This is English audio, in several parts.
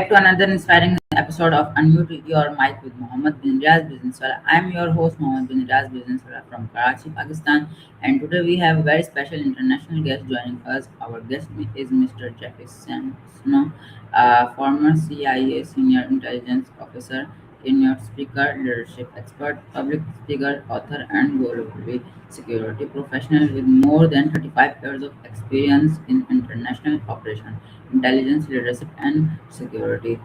back to another inspiring episode of Unmute Your Mic with Mohammed bin Riaz Businesswala. I'm your host Mohammed bin Riaz Businesswala from Karachi, Pakistan, and today we have a very special international guest joining us. Our guest is Mr. Jeffrey Sanow, former CIA senior intelligence officer, keynote speaker, leadership expert, public speaker, author, and global security professional with more than 35 years of experience in international operations, intelligence, leadership, and security.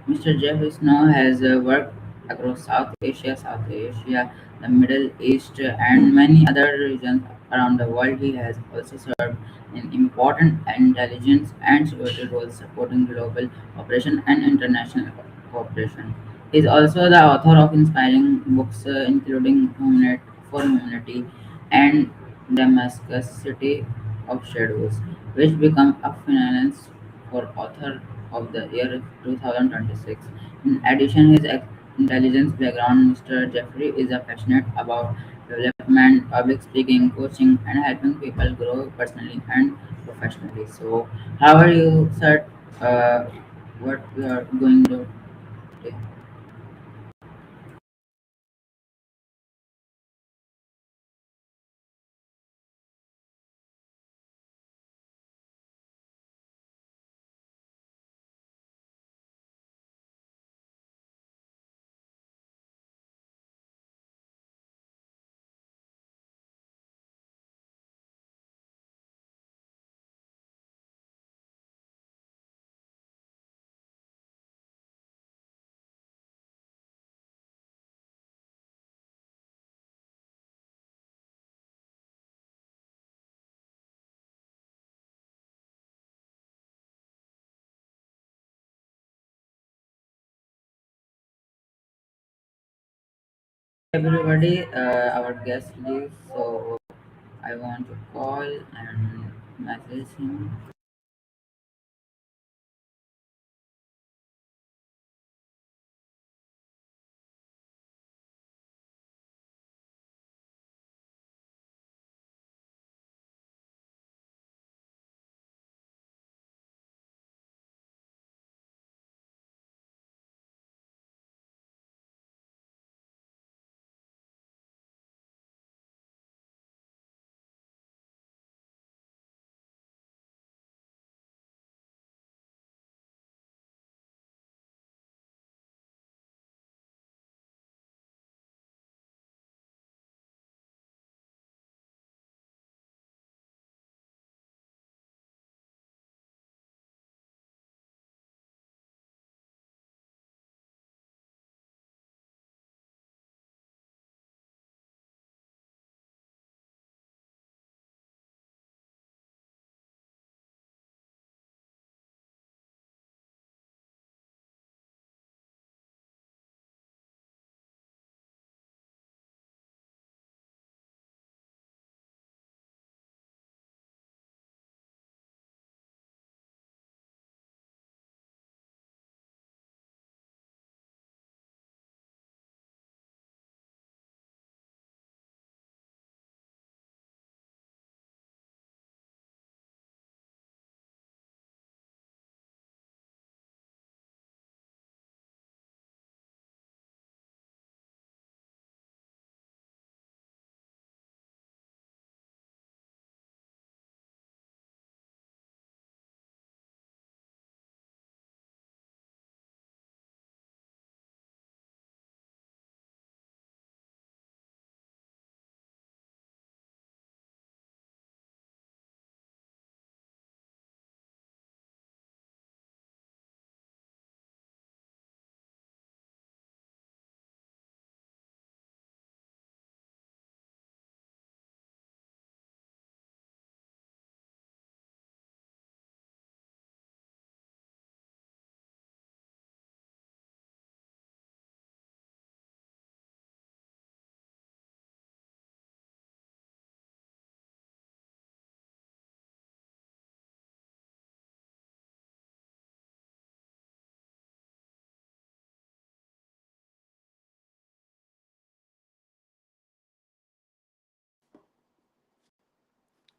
Mr. Jeff Snow has worked across South Asia, the Middle East, and many other regions around the world. He has also served in important intelligence and security roles supporting global operation and international cooperation. He is also the author of inspiring books, including for Humanity and Damascus City of Shadows, which become a finalist for Author of the Year 2026. In addition, his intelligence background, Mr. Jeffrey is a passionate about development, public speaking, coaching, and helping people grow personally and professionally. So, how are you, sir? Uh, what you are going to today? Everybody, our guest leaves, so I want to call and message him.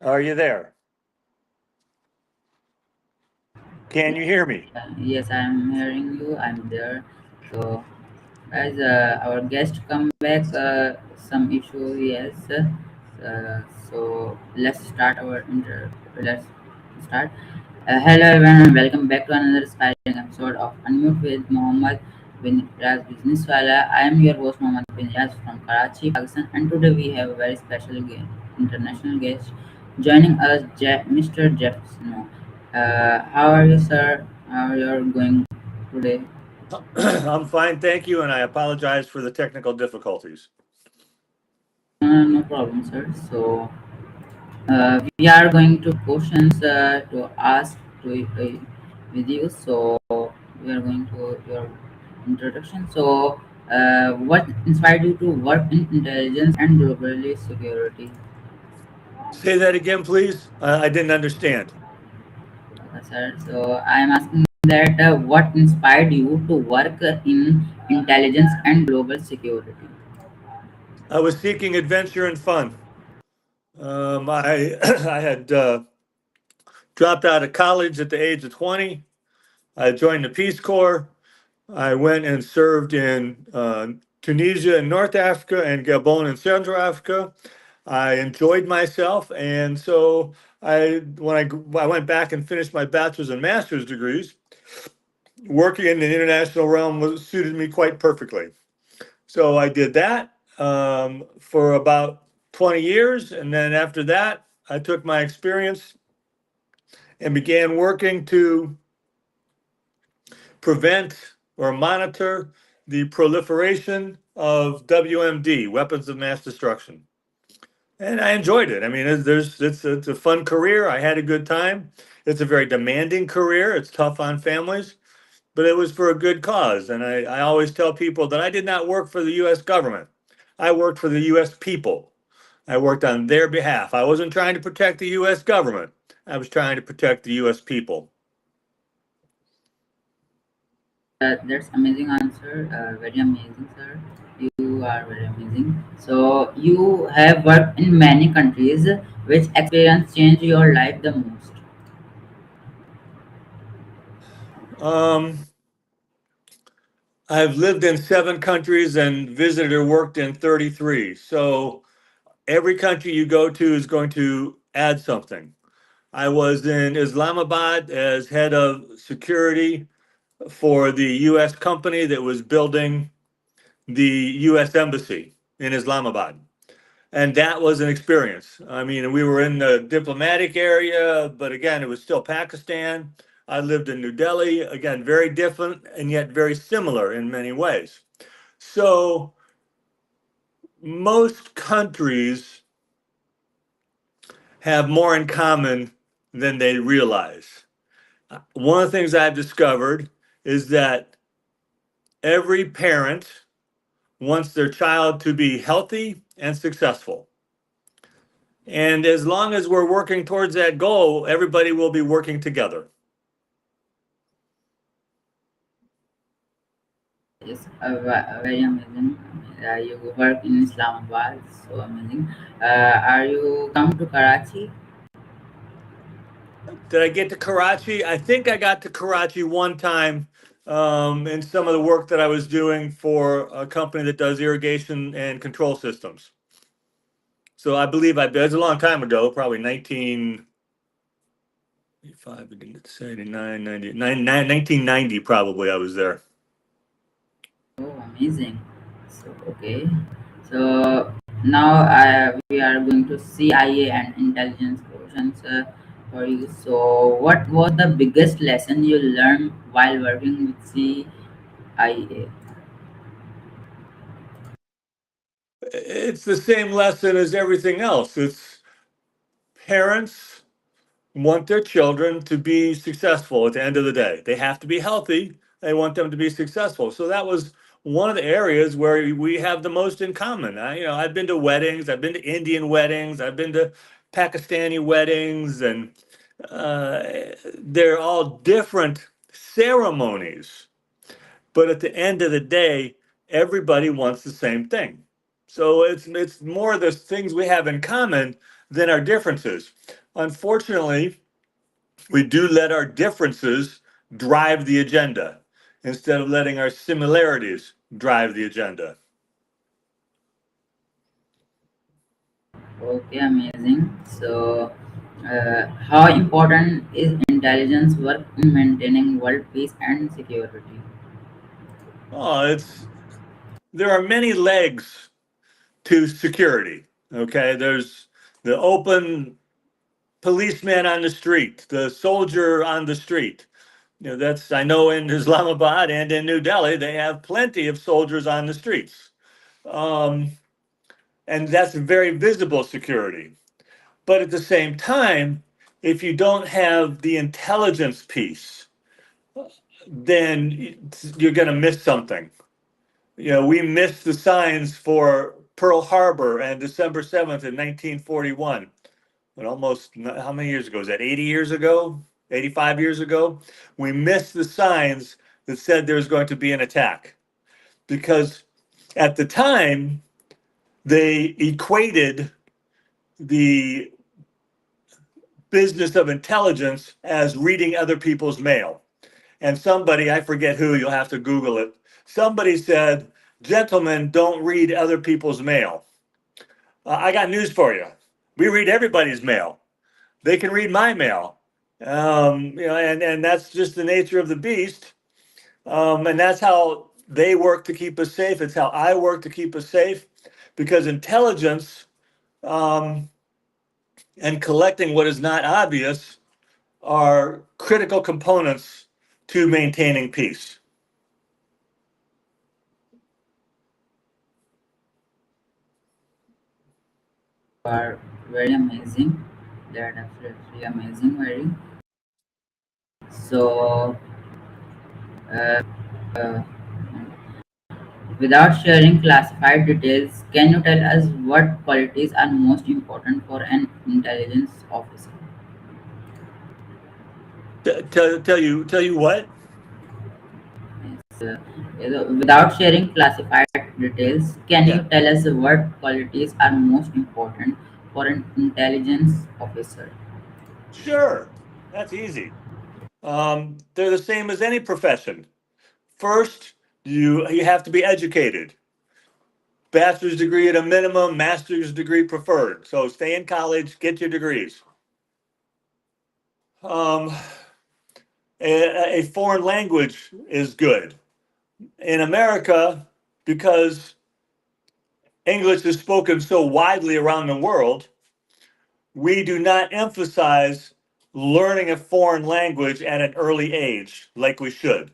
Are you there? Can you hear me? Yes, I'm hearing you. I'm there. So, as our guest come back, some issue. Yes. So let's start our Let's start. Hello everyone and welcome back to another inspiring episode of Unmute with Mohammed bin Raz Business Wala. I am your host Mohammed bin Raz from Karachi, Pakistan, and today we have a very special international guest joining us, Mr. Jeff Snow. How are you, sir? How are you going today? I'm fine, thank you, and I apologize for the technical difficulties. No problem, sir. So we are going to questions to ask with you. So we are going to your introduction. So what inspired you to work in intelligence and global security? Say that again, please. I didn't understand. Sir, so I am asking that what inspired you to work in intelligence and global security? I was seeking adventure and fun. I I had dropped out of college at the age of 20. I joined the Peace Corps. I went and served in Tunisia in North Africa and Gabon in Central Africa. I enjoyed myself, and so I went back and finished my bachelor's and master's degrees, working in the international realm suited me quite perfectly. So I did that for about 20 years. And then after that, I took my experience and began working to prevent or monitor the proliferation of WMD, weapons of mass destruction. And I enjoyed it. I mean, it's a fun career. I had a good time. It's a very demanding career. It's tough on families, but it was for a good cause. And I always tell people that I did not work for the US government. I worked for the US people. I worked on their behalf. I wasn't trying to protect the US government. I was trying to protect the US people. That's amazing answer. Very amazing, sir. You are very amazing. So you have worked in many countries. Which experience changed your life the most? Um, I've lived in 7 countries and visited or worked in 33. So every country you go to is going to add something. I was in Islamabad as head of security for the US company that was building the US embassy in Islamabad. And that was an experience. I mean, we were in the diplomatic area, but again, it was still Pakistan. I lived in New Delhi, again, very different and yet very similar in many ways. So, most countries have more in common than they realize. One of the things I've discovered is that every parent wants their child to be healthy and successful. And as long as we're working towards that goal, everybody will be working together. Yes, very amazing. You work in Islamabad, so amazing. Are you come to Karachi? Did I get to Karachi? I think I got to Karachi one time in some of the work that I was doing for a company that does irrigation and control systems. So I believe it was a long time ago, probably 1985, 89, 90, 1990 probably I was there. Oh, amazing. So okay. So now we are going to CIA and intelligence questions for you. So what was the biggest lesson you learned while working with CIA? It's the same lesson as everything else. It's parents want their children to be successful at the end of the day. They have to be healthy. They want them to be successful. So that was one of the areas where we have the most in common. I've been to weddings. I've been to Indian weddings. I've been to Pakistani weddings, and uh, they're all different ceremonies. But at the end of the day, everybody wants the same thing. So it's more the things we have in common than our differences. Unfortunately, we do let our differences drive the agenda instead of letting our similarities drive the agenda. Okay, amazing. So, how important is intelligence work in maintaining world peace and security? Oh, it's there are many legs to security. Okay, there's the open policeman on the street, the soldier on the street. You know, that's I know in Islamabad and in New Delhi they have plenty of soldiers on the streets, um, and that's very visible security. But at the same time, if you don't have the intelligence piece, then you're going to miss something. You know, we missed the signs for Pearl Harbor and December 7th in 1941. And almost, how many years ago? Is that 80 years ago? 85 years ago? We missed the signs that said there was going to be an attack. Because at the time, they equated the business of intelligence as reading other people's mail. And somebody, I forget who, you'll have to Google it, somebody said, gentlemen don't read other people's mail. I got news for you. We read everybody's mail. They can read my mail. And that's just the nature of the beast. And that's how they work to keep us safe. It's how I work to keep us safe because intelligence um, and collecting what is not obvious are critical components to maintaining peace. Are very amazing. They're absolutely amazing. Very. So, uh, uh, without sharing classified details, can you tell us what qualities are most important for an intelligence officer? Tell you what? Yes, without sharing classified details, can you Yeah, tell us what qualities are most important for an intelligence officer? sure. That's easy. They're the same as any profession. First, you have to be educated. Bachelor's degree at a minimum, master's degree preferred. So stay in college, get your degrees. Um, a foreign language is good. In America, because English is spoken so widely around the world, we do not emphasize learning a foreign language at an early age like we should.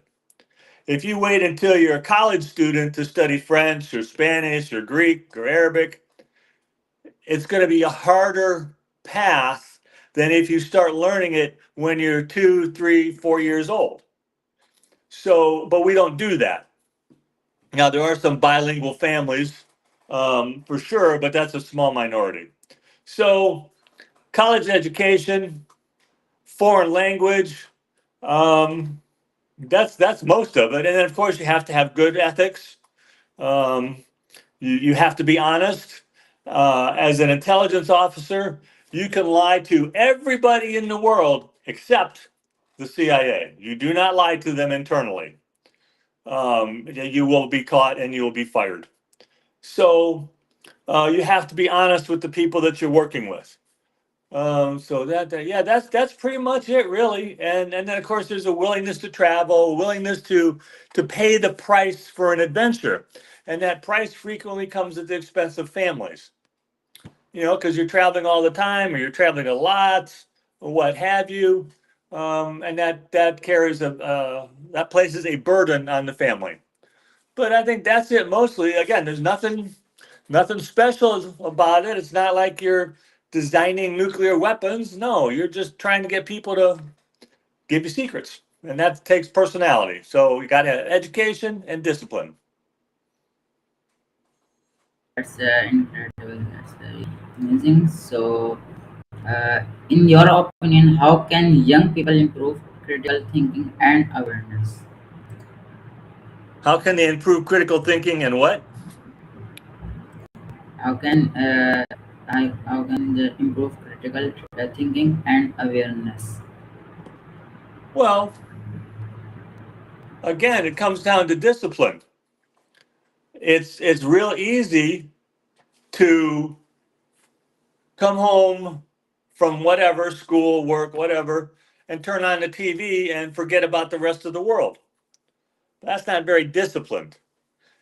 If you wait until you're a college student to study French or Spanish or Greek or Arabic, it's going to be a harder path than if you start learning it when you're 2, 3, 4 years old. So, but we don't do that. Now, there are some bilingual families for sure, but that's a small minority. So, college education, foreign language, um, that's most of it. And then, of course, you have to have good ethics. Um, you have to be honest. As an intelligence officer, you can lie to everybody in the world except the CIA. You do not lie to them internally. You will be caught and you will be fired. So you have to be honest with the people that you're working with. Yeah, that's pretty much it, really. And then of course there's a willingness to travel, willingness to pay the price for an adventure, and that price frequently comes at the expense of families. You know, because you're traveling all the time, or you're traveling a lot, or what have you, and that carries that places a burden on the family. But I think that's it mostly. Again, there's nothing special about it. It's not like you're designing nuclear weapons. No, you're just trying to get people to give you secrets. And that takes personality. So you got to have education and discipline. That's incredible. That's very amazing. So, in your opinion, how can young people improve critical thinking and awareness? How can they improve critical thinking and what? How can how can they improve critical thinking and awareness? Well, Again, it comes down to discipline. It's real easy to come home from whatever, school, work, whatever, and turn on the TV and forget about the rest of the world. That's not very disciplined.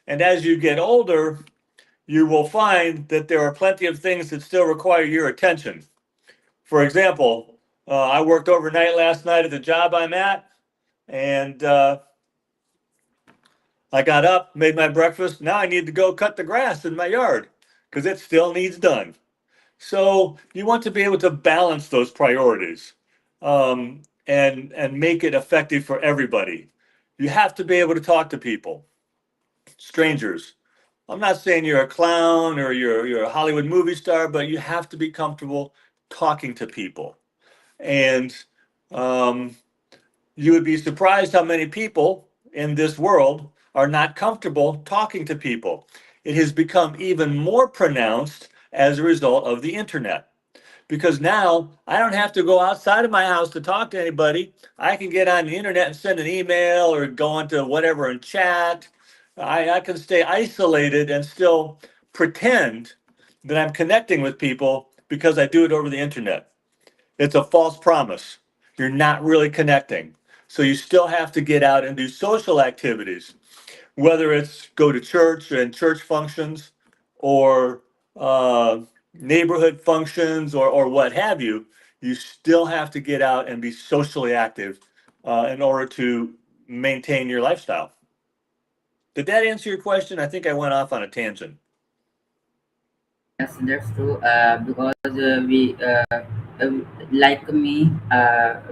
And as you get older, you will find that there are plenty of things that still require your attention. For example, I worked overnight last night at the job I'm at, and I got up, made my breakfast. Now I need to go cut the grass in my yard because it still needs done. So you want to be able to balance those priorities, and make it effective for everybody. You have to be able to talk to people, strangers. I'm not saying you're a clown or you're a Hollywood movie star, but you have to be comfortable talking to people. And um, you would be surprised how many people in this world are not comfortable talking to people. It has become even more pronounced as a result of the internet. Because now I don't have to go outside of my house to talk to anybody. I can get on the internet and send an email or go onto whatever and chat. I can stay isolated and still pretend that I'm connecting with people because I do it over the internet. It's a false promise. You're not really connecting. So you still have to get out and do social activities, whether it's go to church and church functions or neighborhood functions or what have you. You still have to get out and be socially active in order to maintain your lifestyle. Did that answer your question? I think I went off on a tangent. Yes, that's true. Because we, like me,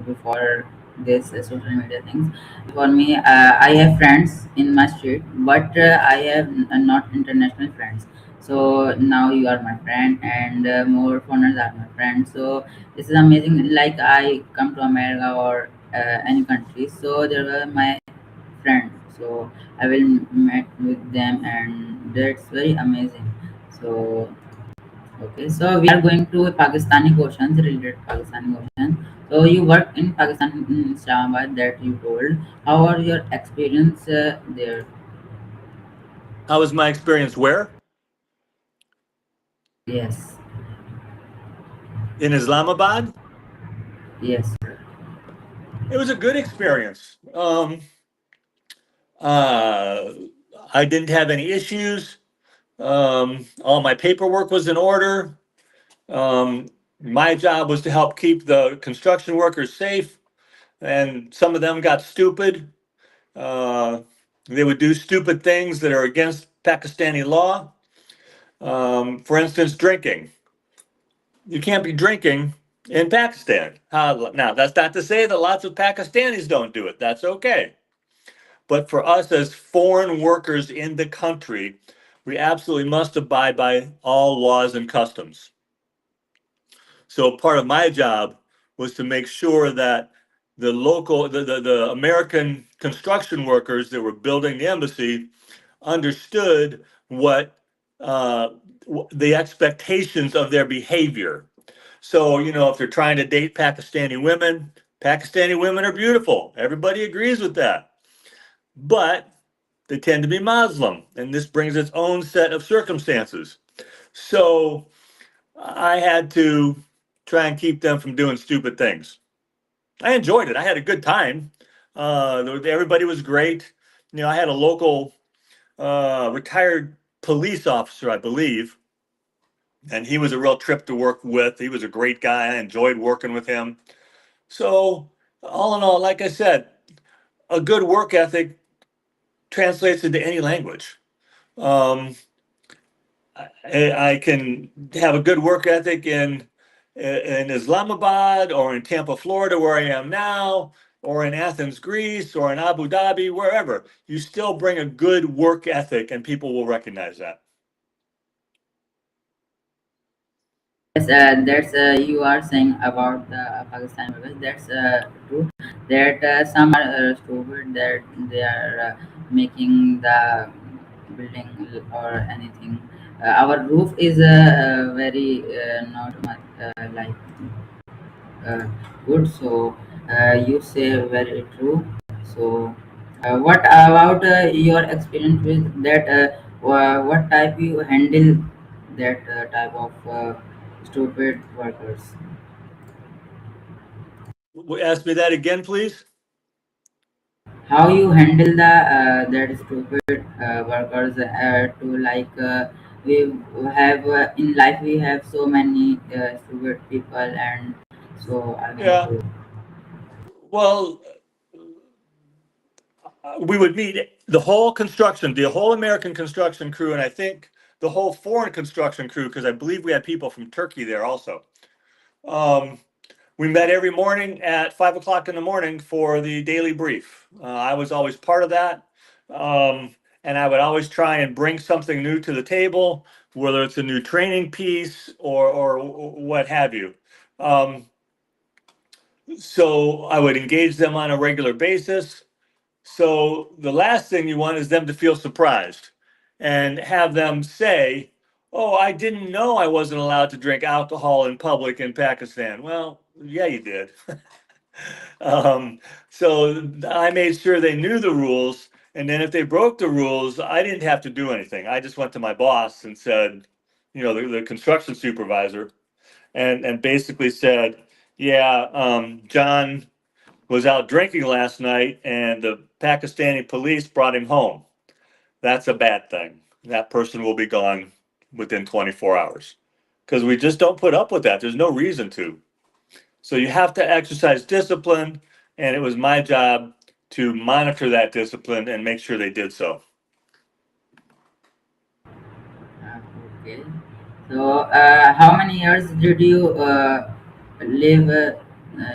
before this social media things, for me, I have friends in my street, but I have not international friends. So now you are my friend, and more foreigners are my friends. So this is amazing. Like I come to America or any country, so there were my friends. So I will meet with them, and that's very amazing. So okay, so we are going to Pakistani questions, related Pakistani questions. So you work in Pakistan in Islamabad that you told. How are your experience there? How was my experience where? Yes, In Islamabad? yes, sir. It was a good experience. Uh, I didn't have any issues. All my paperwork was in order. Um, my job was to help keep the construction workers safe, and some of them got stupid. Uh, they would do stupid things that are against Pakistani law. For instance, drinking. You can't be drinking in Pakistan. Now, that's not to say that lots of Pakistanis don't do it. That's okay. But for us as foreign workers in the country, we absolutely must abide by all laws and customs. So part of my job was to make sure that the American construction workers that were building the embassy understood what uh, the expectations of their behavior. So, if they're trying to date Pakistani women are beautiful. Everybody agrees with that. But they tend to be Muslim, and this brings its own set of circumstances. So I had to try and keep them from doing stupid things. I enjoyed it. I had a good time. Everybody was great. I had a local retired police officer, I believe, and he was a real trip to work with. He was a great guy. I enjoyed working with him. So, all in all, like I said, a good work ethic translates into any language. Um, I can have a good work ethic in Islamabad or in Tampa, Florida, where I am now, or in Athens, Greece, or in Abu Dhabi, wherever. You still bring a good work ethic, and people will recognize that. Yes, that's you are saying about the Pakistani workers. That's true. That some are stupid that they are making the building or anything. Our roof is very not much like uh, good. So you say very true. So What about your experience with that? What type you handle that type of stupid workers? Ask me that again, please. How you handle the that stupid workers to like we have in life we have so many stupid people and so I want Yeah. to. Well, we would meet the whole construction, the whole American construction crew, and I think the whole foreign construction crew, because I believe we had people from Turkey there also. Um, we met every morning at 5 o'clock in the morning for the daily brief. I was always part of that. And I would always try and bring something new to the table, whether it's a new training piece or what have you. Um, so I would engage them on a regular basis. So the last thing you want is them to feel surprised and have them say, "Oh, I didn't know I wasn't allowed to drink alcohol in public in Pakistan." Well, yeah, you did. um, so I made sure they knew the rules. And then if they broke the rules, I didn't have to do anything. I just went to my boss and said, the construction supervisor, and basically said, "Yeah, John was out drinking last night and the Pakistani police brought him home. That's a bad thing. That person will be gone within 24 hours." Because we just don't put up with that. There's no reason to. So you have to exercise discipline, and it was my job to monitor that discipline and make sure they did so. Uh, okay. So how many years did you live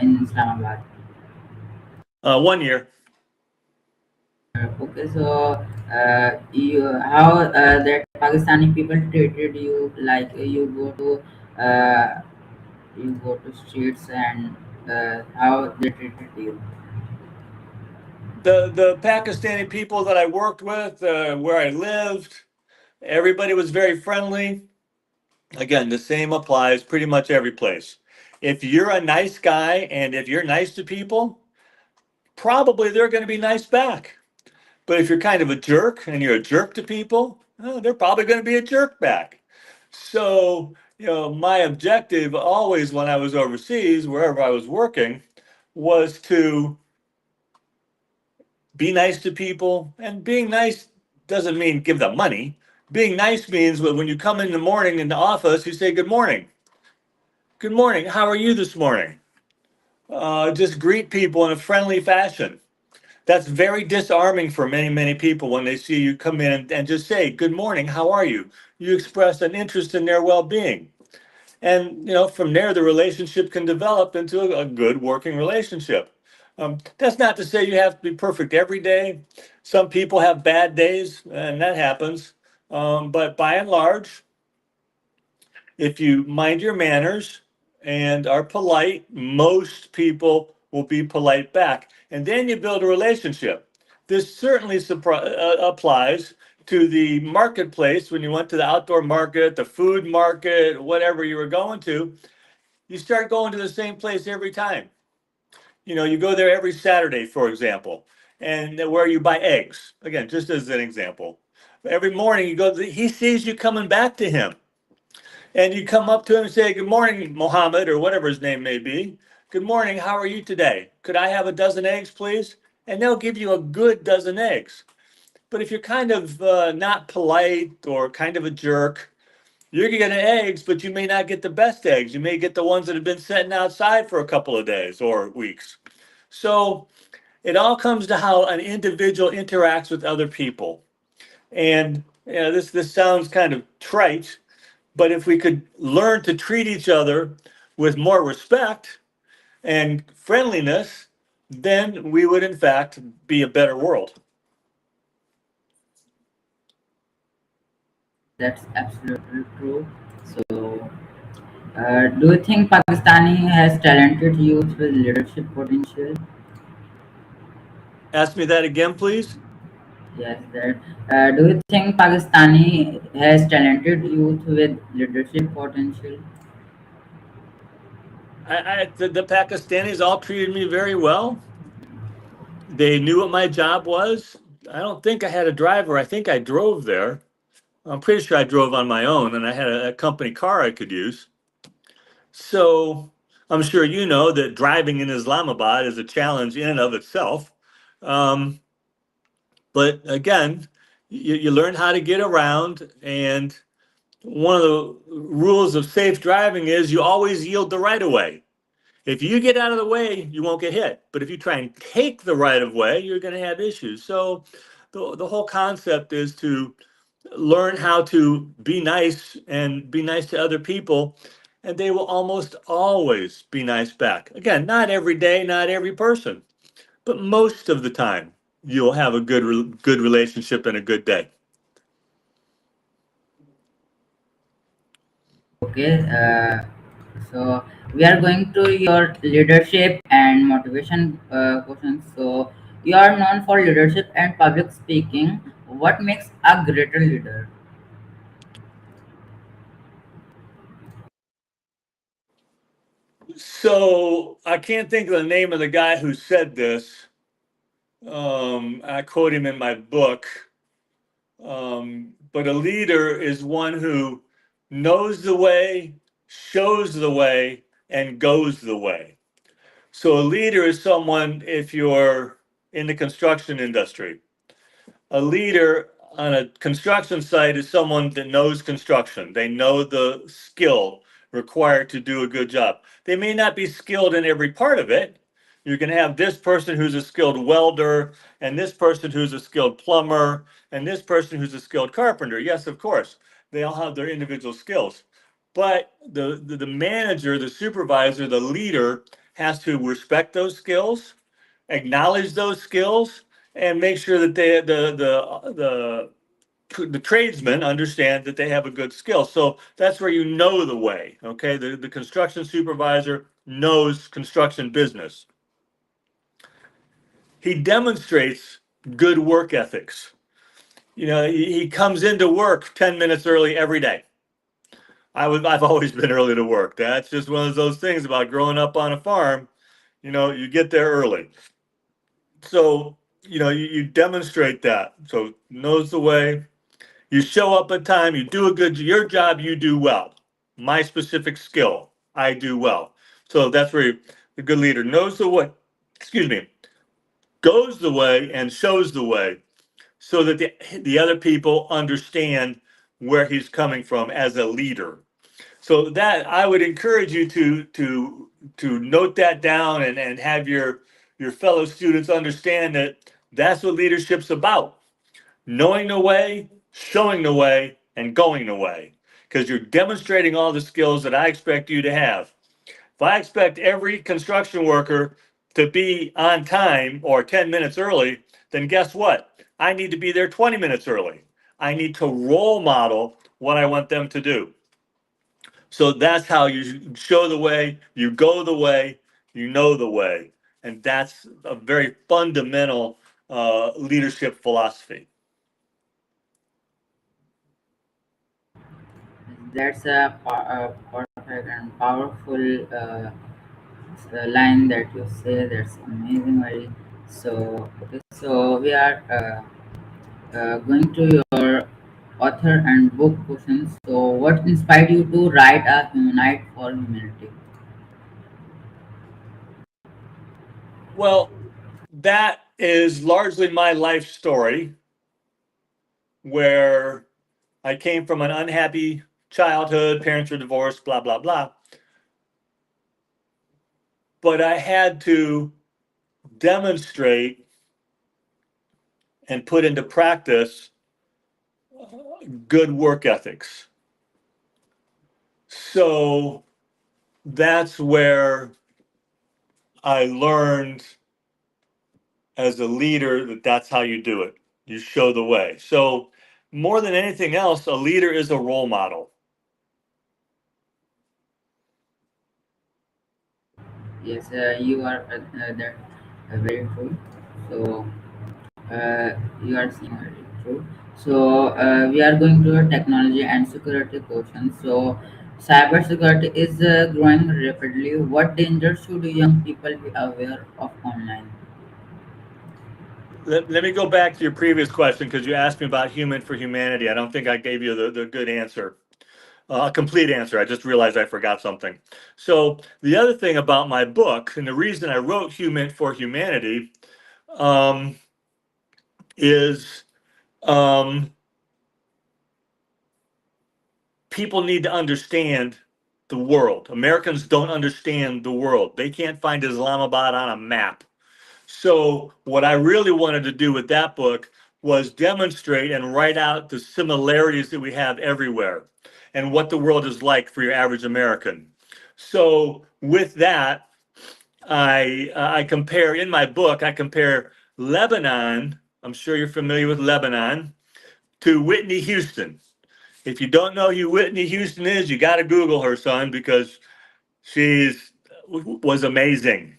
in Islamabad? 1 year. Okay, so you how that Pakistani people treated you like uh, you go to streets and how they treated you. The Pakistani people that I worked with, where I lived, everybody was very friendly. Again, the same applies pretty much every place. If you're a nice guy and if you're nice to people, probably they're going to be nice back. But if you're kind of a jerk and you're a jerk to people, they're probably going to be a jerk back. So, my objective always when I was overseas, wherever I was working, was to be nice to people. And being nice doesn't mean give them money. Being nice means when you come in the morning in the office, you say, "Good morning. Good morning. How are you this morning?" Just greet people in a friendly fashion. That's very disarming for many, many people when they see you come in and just say, "Good morning. How are you?" You express an interest in their well being. And, from there, the relationship can develop into a good working relationship. That's not to say you have to be perfect every day. Some people have bad days, and that happens. But by and large, if you mind your manners and are polite, most people will be polite back. And then you build a relationship. This certainly applies to the marketplace when you went to the outdoor market, the food market, whatever you were going to. You start going to the same place every time. You go there every Saturday, for example, and where you buy eggs. Again, just as an example. Every morning you go, he sees you coming back to him. And you come up to him and say, "Good morning, Mohammed," or whatever his name may be. "Good morning, how are you today? Could I have a dozen eggs, please?" And they'll give you a good dozen eggs. But if you're kind of not polite or kind of a jerk, you're getting eggs, but you may not get the best eggs. You may get the ones that have been sitting outside for a couple of days or weeks. So it all comes to how an individual interacts with other people. And this sounds kind of trite, but if we could learn to treat each other with more respect and friendliness, then we would, in fact, be a better world. That's absolutely true. So do you think Pakistani has talented youth with leadership potential? Ask me that again, please. Yes, that. Do you think Pakistani has talented youth with leadership potential? The Pakistanis all treated me very well. They knew what my job was. I don't think I had a driver. I think I drove there. I'm pretty sure I drove on my own, and I had a company car I could use. So I'm sure you know that driving in Islamabad is a challenge in and of itself. Um, but again, you learn how to get around, and one of the rules of safe driving is you always yield the right of way. If you get out of the way, you won't get hit. But if you try and take the right of way, you're going to have issues. So the whole concept is to learn how to be nice and be nice to other people, and they will almost always be nice back. Again, not every day, not every person, but most of the time, you'll have a good relationship and a good day. Okay, so we are going to your leadership and motivation questions. So you are known for leadership and public speaking. What makes a greater leader? So I can't think of the name of the guy who said this. I quote him in my book. But a leader is one who knows the way, shows the way, and goes the way. So a leader is someone, if you're in the construction industry, a leader on a construction site is someone that knows construction. They know the skill required to do a good job. They may not be skilled in every part of it. You can have this person who's a skilled welder, and this person who's a skilled plumber, and this person who's a skilled carpenter. Yes, of course, they all have their individual skills. But the manager, the supervisor, the leader has to respect those skills, acknowledge those skills, and make sure that the tradesmen understand that they have a good skill. So that's where you know the way. Okay, the construction supervisor knows construction business. He demonstrates good work ethics. You know, he comes into work 10 minutes early every day. I've always been early to work. That's just one of those things about growing up on a farm. You know, you get there early. So, you know, you demonstrate that. So knows the way. You show up on time, you do a good your job, you do well. My specific skill, I do well. So that's where the good leader knows the way, excuse me, goes the way and shows the way so that the other people understand where he's coming from as a leader. So that I would encourage you to note that down and have your fellow students understand that that's what leadership's about. Knowing the way, showing the way, and going the way. Because you're demonstrating all the skills that I expect you to have. If I expect every construction worker to be on time or 10 minutes early, then guess what? I need to be there 20 minutes early. I need to role model what I want them to do. So that's how you show the way, you go the way, you know the way. And that's a very fundamental leadership philosophy. That's a perfect and powerful line that you say. That's amazing, very. So okay, so we are going to your author and book questions. So, what inspired you to write a humanite for humanity? Well, that is largely my life story where I came from an unhappy childhood, parents were divorced, blah, blah, blah. But I had to demonstrate and put into practice good work ethics. So that's where I learned as a leader that that's how you do it. You show the way. So more than anything else, a leader is a role model. Yes, you are that very true. So, you are saying very true. So, we are going to a technology and security questions. So, cybersecurity is growing rapidly. What dangers should young people be aware of online? Let me go back to your previous question because you asked me about human for humanity. I don't think I gave you the good answer, a complete answer. I just realized I forgot something. So the other thing about my book, and the reason I wrote Human for Humanity, um, is um, people need to understand the world. Americans don't understand the world. They can't find Islamabad on a map. So, what I really wanted to do with that book was demonstrate and write out the similarities that we have everywhere and what the world is like for your average American. So, with that, I compare in my book, I compare Lebanon, I'm sure you're familiar with Lebanon, to Whitney Houston. If you don't know who Whitney Houston is, you got to Google her, son, because she's was amazing.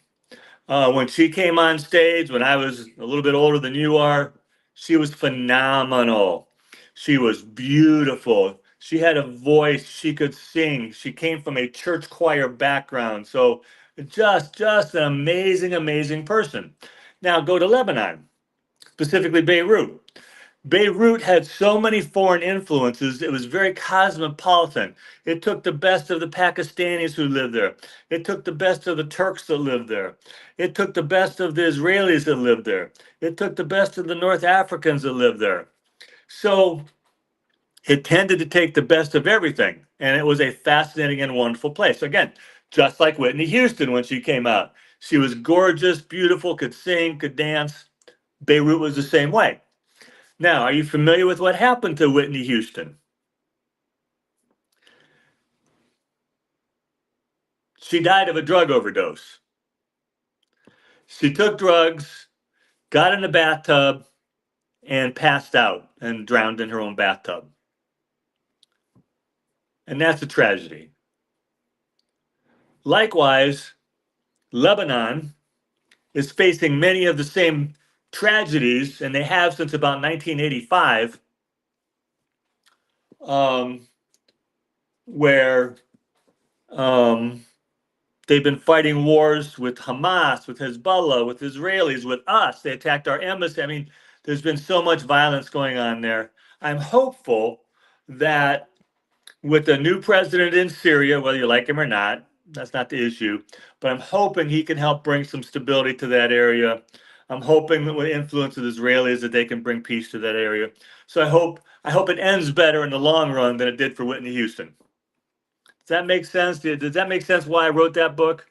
When she came on stage, when I was a little bit older than you are, she was phenomenal. She was beautiful. She had a voice. She could sing. She came from a church choir background. So just an amazing, amazing person. Now go to Lebanon, specifically Beirut. Beirut had so many foreign influences, it was very cosmopolitan. It took the best of the Pakistanis who lived there. It took the best of the Turks that lived there. It took the best of the Israelis that lived there. It took the best of the North Africans that lived there. So it tended to take the best of everything. And it was a fascinating and wonderful place. Again, just like Whitney Houston when she came out. She was gorgeous, beautiful, could sing, could dance. Beirut was the same way. Now, are you familiar with what happened to Whitney Houston? She died of a drug overdose. She took drugs, got in a bathtub, and passed out and drowned in her own bathtub. And that's a tragedy. Likewise, Lebanon is facing many of the same tragedies, and they have since about 1985, um, where um, they've been fighting wars with Hamas, with Hezbollah, with Israelis, with us. They attacked our embassy. I mean, there's been so much violence going on there. I'm hopeful that with the new president in Syria, whether you like him or not, that's not the issue, but I'm hoping he can help bring some stability to that area. I'm hoping that with the influence of the Israelis that they can bring peace to that area. So I hope it ends better in the long run than it did for Whitney Houston. Does that make sense? Does that make sense why I wrote that book?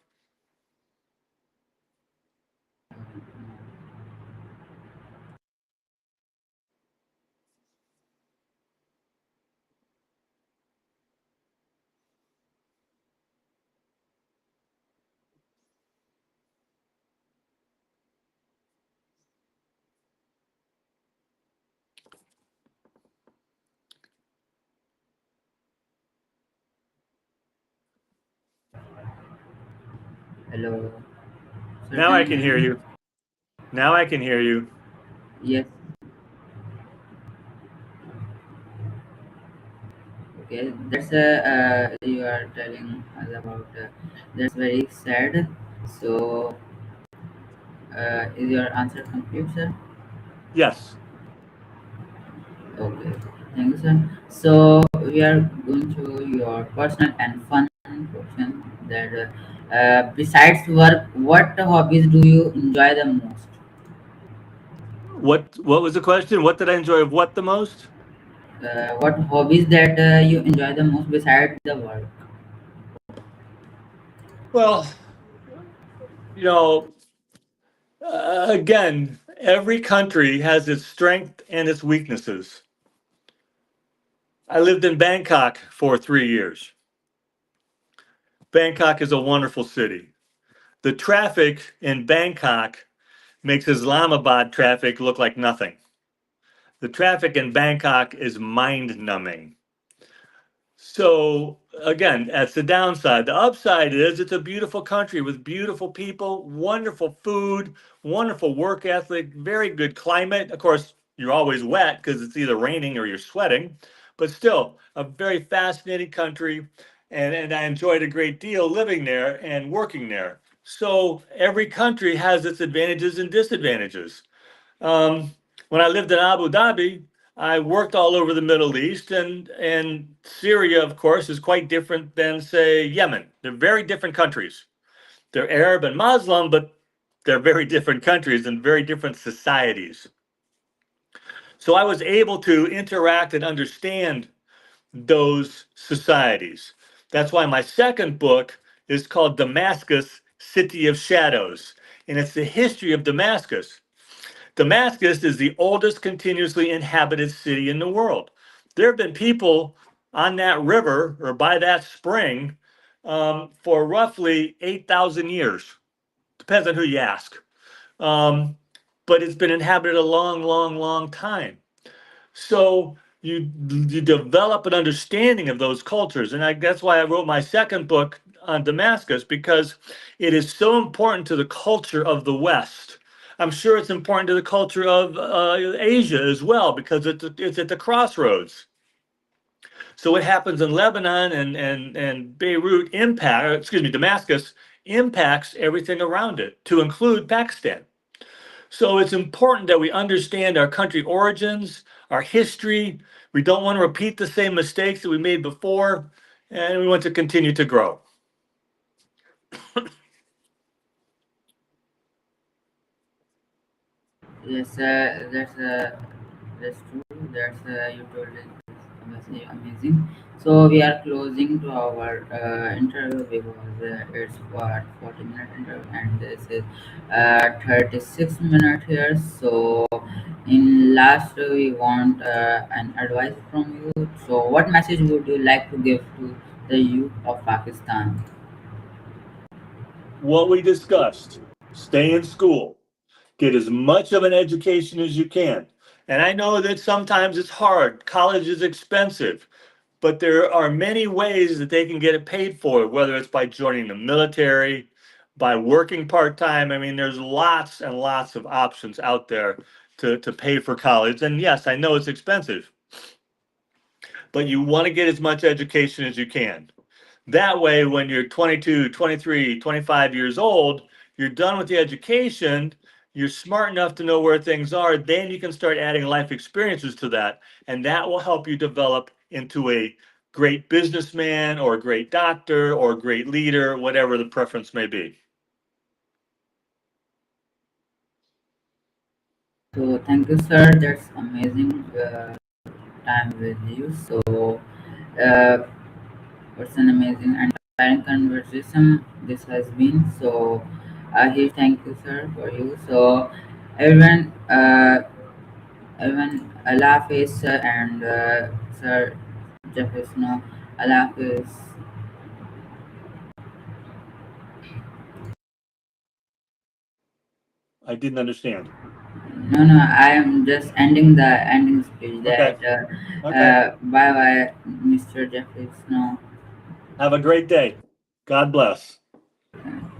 Hello, sir. Now Can I you can hear hear me? you. Now I can hear you. Yes. Okay. That's you are telling us about. That's very sad. So, is your answer complete, sir? Yes. Okay. Thank you, sir. So we are going to your personal and fun question. That besides work, what hobbies do you enjoy the most? What was the question? What did I enjoy of what the most? What hobbies that you enjoy the most besides the work? Well, you know, again, every country has its strength and its weaknesses. I lived in Bangkok for 3 years. Bangkok is a wonderful city. The traffic in Bangkok makes Islamabad traffic look like nothing. The traffic in Bangkok is mind numbing. So again, that's the downside. The upside is it's a beautiful country with beautiful people, wonderful food, wonderful work ethic, very good climate. Of course, you're always wet because it's either raining or you're sweating, but still a very fascinating country. And I enjoyed a great deal living there and working there. So every country has its advantages and disadvantages. When I lived in Abu Dhabi, I worked all over the Middle East, and Syria, of course, is quite different than, say, Yemen. They're very different countries. They're Arab and Muslim, but they're very different countries and very different societies. So I was able to interact and understand those societies. That's why my second book is called Damascus, City of Shadows, and it's the history of Damascus. Damascus is the oldest continuously inhabited city in the world. There have been people on that river or by that spring for roughly 8,000 years. Depends on who you ask. Um, but it's been inhabited a long, long, long time. So you develop an understanding of those cultures, and that's why I wrote my second book on Damascus, because it is so important to the culture of the West. I'm sure it's important to the culture of Asia as well, because it's at the crossroads. So what happens in Lebanon and Beirut Damascus impacts everything around it, to include Pakistan. So it's important that we understand our country origins, our history. We don't want to repeat the same mistakes that we made before, and we want to continue to grow. Yes, that's true. You told it obviously amazing. So we are closing to our interview because it's what 40-minute interview and this is 36 minutes here. So in last we want an advice from you. So what message would you like to give to the youth of Pakistan? What we discussed: stay in school, get as much of an education as you can. And I know that sometimes it's hard, college is expensive, but there are many ways that they can get it paid for, whether it's by joining the military, by working part time. I mean, there's lots and lots of options out there to pay for college. And yes, I know it's expensive, but you want to get as much education as you can. That way, when you're 22, 23, 25 years old, you're done with the education, you're smart enough to know where things are, then you can start adding life experiences to that. And that will help you develop into a great businessman or a great doctor or a great leader, whatever the preference may be. So thank you, sir. That's amazing time with you. So uh, it's an amazing and inspiring conversation this has been. So here, thank you, sir, for you. So everyone, Allah Hafiz, sir, and Sir Jefferson, Allah Hafiz. I didn't understand. No, no, I am just ending the ending speech. Okay. That Okay. bye bye, Mr. Jefferson. Have a great day. God bless.